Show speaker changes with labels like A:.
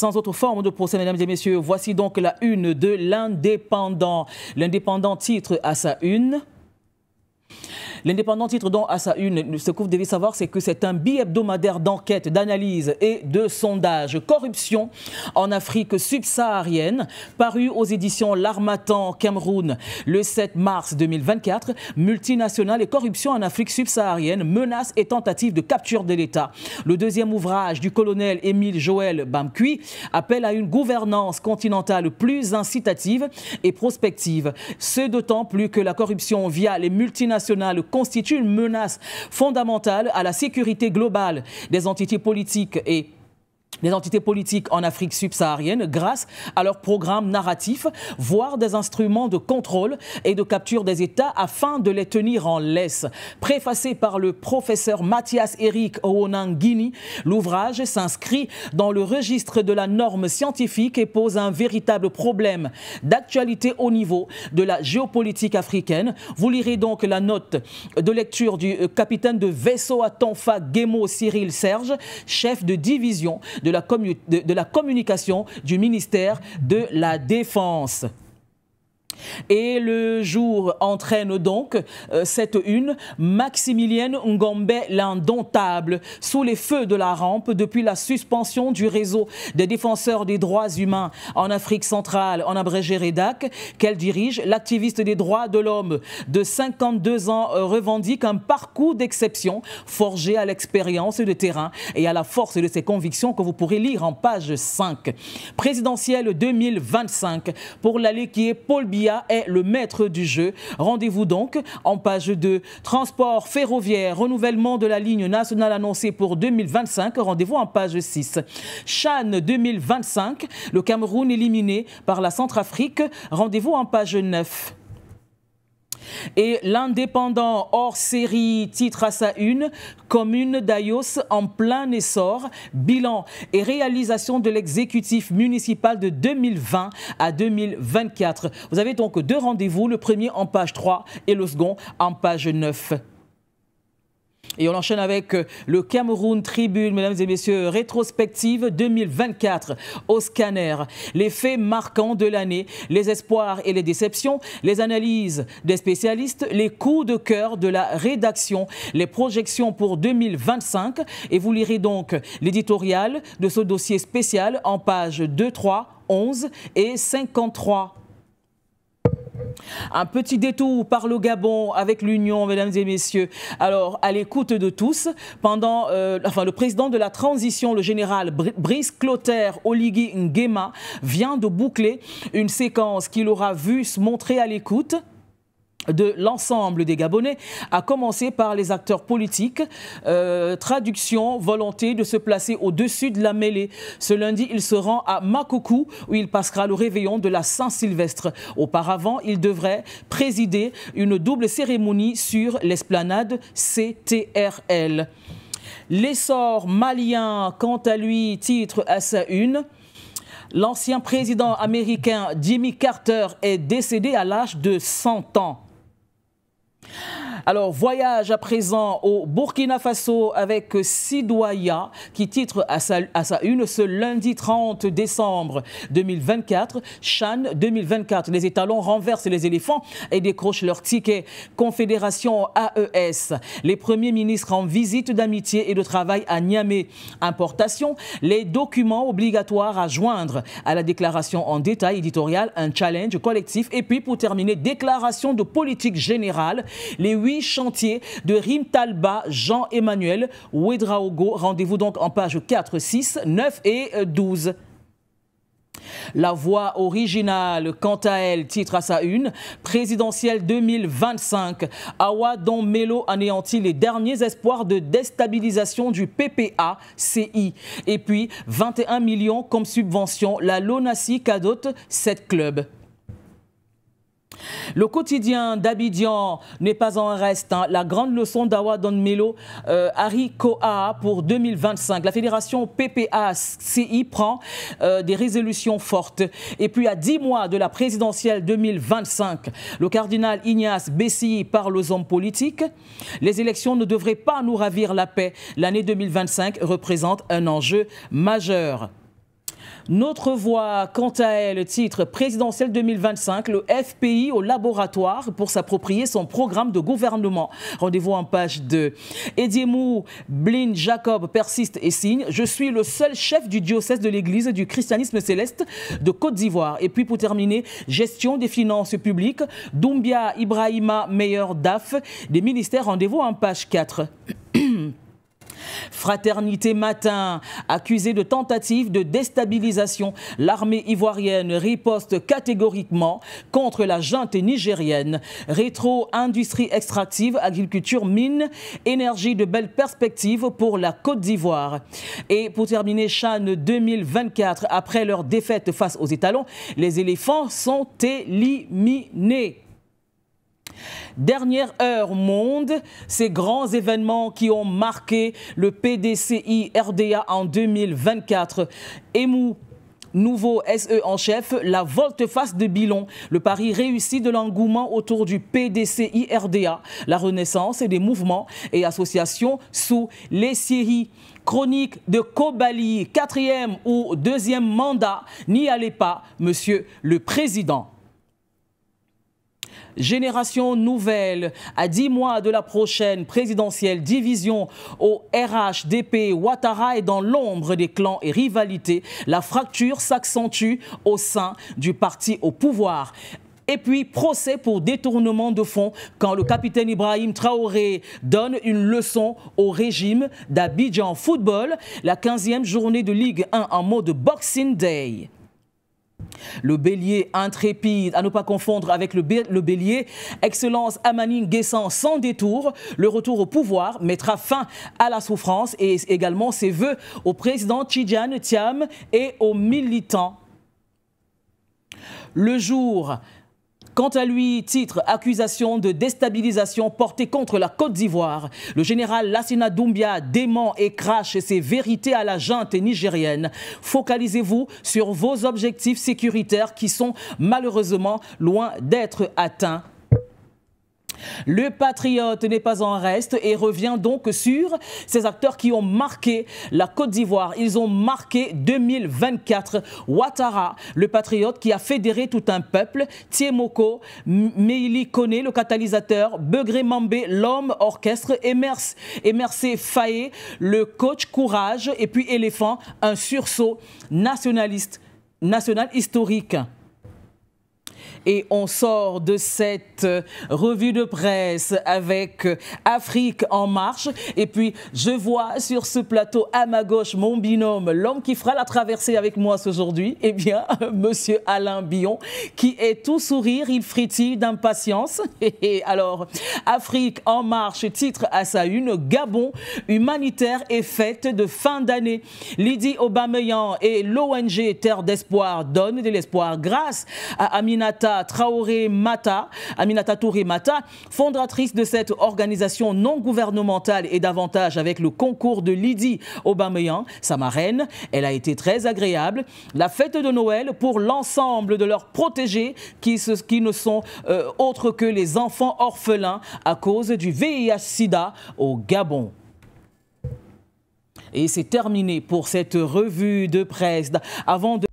A: sans autre forme de procès, mesdames et messieurs. Voici donc la une de l'Indépendant. L'Indépendant titre à sa une. L'Indépendant titre donc à sa une, ce que vous devez savoir, c'est que c'est un bi-hebdomadaire d'enquête, d'analyse et de sondage. Corruption en Afrique subsaharienne, paru aux éditions L'Harmattan, Cameroun, le 7 mars 2024. Multinationale et corruption en Afrique subsaharienne, menaces et tentatives de capture de l'État. Le deuxième ouvrage du colonel Émile Joël Bamkui appelle à une gouvernance continentale plus incitative et prospective. Ce d'autant plus que la corruption via les multinationales constitue une menace fondamentale à la sécurité globale des entités politiques en Afrique subsaharienne grâce à leurs programmes narratifs, voire des instruments de contrôle et de capture des États afin de les tenir en laisse. Préfacé par le professeur Mathias Eric Owonangini, l'ouvrage s'inscrit dans le registre de la norme scientifique et pose un véritable problème d'actualité au niveau de la géopolitique africaine. Vous lirez donc la note de lecture du capitaine de vaisseau à Tonfa Guémo Cyril Serge, chef de division de la communication du ministère de la Défense. Et le jour entraîne donc cette une, Maximilienne Ngombe l'indomptable, sous les feux de la rampe depuis la suspension du réseau des défenseurs des droits humains en Afrique centrale, en abrégé REDAC, qu'elle dirige. L'activiste des droits de l'homme de 52 ans revendique un parcours d'exception forgé à l'expérience de terrain et à la force de ses convictions que vous pourrez lire en page 5. Présidentielle 2025, pour l'aller qui est Paul Biya est le maître du jeu. Rendez-vous donc en page 2. Transport ferroviaire, renouvellement de la ligne nationale annoncée pour 2025. Rendez-vous en page 6. CHAN 2025, le Cameroun éliminé par la Centrafrique. Rendez-vous en page 9. Et l'Indépendant hors série titre à sa une, commune d'Ayos en plein essor, bilan et réalisation de l'exécutif municipal de 2020 à 2024. Vous avez donc deux rendez-vous, le premier en page 3 et le second en page 9. Et on enchaîne avec le Cameroun Tribune, mesdames et messieurs, rétrospective 2024 au scanner. Les faits marquants de l'année, les espoirs et les déceptions, les analyses des spécialistes, les coups de cœur de la rédaction, les projections pour 2025. Et vous lirez donc l'éditorial de ce dossier spécial en pages 2, 3, 11 et 53. Un petit détour par le Gabon avec l'Union, mesdames et messieurs. Alors, à l'écoute de tous, le président de la transition, le général Brice Clotaire Oligui Nguema, vient de boucler une séquence qu'il aura vu se montrer à l'écoute de l'ensemble des Gabonais, à commencer par les acteurs politiques. Traduction, volonté de se placer au-dessus de la mêlée. Ce lundi, il se rend à Makoukou, où il passera le réveillon de la Saint-Sylvestre. Auparavant, il devrait présider une double cérémonie sur l'esplanade CTRL. L'essor malien, quant à lui, titre à sa une. L'ancien président américain Jimmy Carter est décédé à l'âge de 100 ans. Alors, voyage à présent au Burkina Faso avec Sidouaya qui titre à sa une ce lundi 30 décembre 2024. CHAN 2024. Les étalons renversent les éléphants et décrochent leur ticket. Confédération AES. Les premiers ministres en visite d'amitié et de travail à Niamey. Importation. Les documents obligatoires à joindre à la déclaration en détail éditorial. Un challenge collectif. Et puis pour terminer, déclaration de politique générale. Les 8 chantiers de Rimtalba Jean-Emmanuel Ouedraogo. Rendez-vous donc en page 4, 6, 9 et 12. La voix originale, quant à elle, titre à sa une, présidentielle 2025. Awa Don Melo anéantit les derniers espoirs de déstabilisation du PPA-CI. Et puis, 21 millions comme subvention, la LONASI cadote 7 clubs. Le quotidien d'Abidjan n'est pas en reste. La grande leçon d'Awa Don Melo, Harry Koa pour 2025. La fédération PPA-CI prend des résolutions fortes. Et puis à 10 mois de la présidentielle 2025, le cardinal Ignace Bessi parle aux hommes politiques. Les élections ne devraient pas nous ravir la paix. L'année 2025 représente un enjeu majeur. Notre Voix, quant à elle, titre présidentiel 2025, le FPI au laboratoire pour s'approprier son programme de gouvernement. Rendez-vous en page 2. Ediemou Blin Jacob persiste et signe. Je suis le seul chef du diocèse de l'église du christianisme céleste de Côte d'Ivoire. Et puis pour terminer, gestion des finances publiques, Doumbia Ibrahima, meilleur DAF des ministères. Rendez-vous en page 4. Fraternité Matin, accusée de tentative de déstabilisation, l'armée ivoirienne riposte catégoriquement contre la junte nigérienne. Rétro, industrie extractive, agriculture, mine, énergie, de belles perspectives pour la Côte d'Ivoire. Et pour terminer, CHAN 2024, après leur défaite face aux étalons, les éléphants sont éliminés. Dernière heure monde, ces grands événements qui ont marqué le PDCI RDA en 2024. Emou, nouveau SE en chef, la volte-face de Bilon, le pari réussi de l'engouement autour du PDCI RDA, la renaissance des mouvements et associations sous les séries. Chronique de Kobali, 4e ou 2e mandat, n'y allez pas, monsieur le président. Génération nouvelle, à 10 mois de la prochaine présidentielle, division au RHDP, Ouattara est dans l'ombre des clans et rivalités. La fracture s'accentue au sein du parti au pouvoir. Et puis, procès pour détournement de fonds quand le capitaine Ibrahim Traoré donne une leçon au régime d'Abidjan Football, la 15e journée de Ligue 1 en mode Boxing Day. Le bélier intrépide, à ne pas confondre avec le bélier, Excellence Amani Nguessan sans détour, le retour au pouvoir mettra fin à la souffrance et également ses vœux au président Tidjane Thiam et aux militants. Le jour, quant à lui, titre accusation de déstabilisation portée contre la Côte d'Ivoire. Le général Lassina Doumbia dément et crache ses vérités à la junte nigérienne. Focalisez-vous sur vos objectifs sécuritaires qui sont malheureusement loin d'être atteints. Le patriote n'est pas en reste et revient donc sur ces acteurs qui ont marqué la Côte d'Ivoire. Ils ont marqué 2024. Ouattara, le patriote qui a fédéré tout un peuple. Tiemoko, Meili Kone, le catalyseur. Begré Mambé, l'homme orchestre. Emercé Faye, le coach courage. Et puis Éléphant, un sursaut national historique. Et on sort de cette revue de presse avec Afrique en marche. Et puis, je vois sur ce plateau à ma gauche mon binôme, l'homme qui fera la traversée avec moi aujourd'hui, eh bien, monsieur Alain Bion, qui est tout sourire, il frétille d'impatience. Et alors, Afrique en marche, titre à sa une, Gabon, humanitaire et fête de fin d'année. Lydie Aubameyang et l'ONG Terre d'Espoir donnent de l'espoir grâce à Aminata Touré Mata, fondatrice de cette organisation non gouvernementale et davantage avec le concours de Lydie Aubameyang, sa marraine. Elle a été très agréable. La fête de Noël pour l'ensemble de leurs protégés qui ne sont autres que les enfants orphelins à cause du VIH-Sida au Gabon. Et c'est terminé pour cette revue de presse. Avant de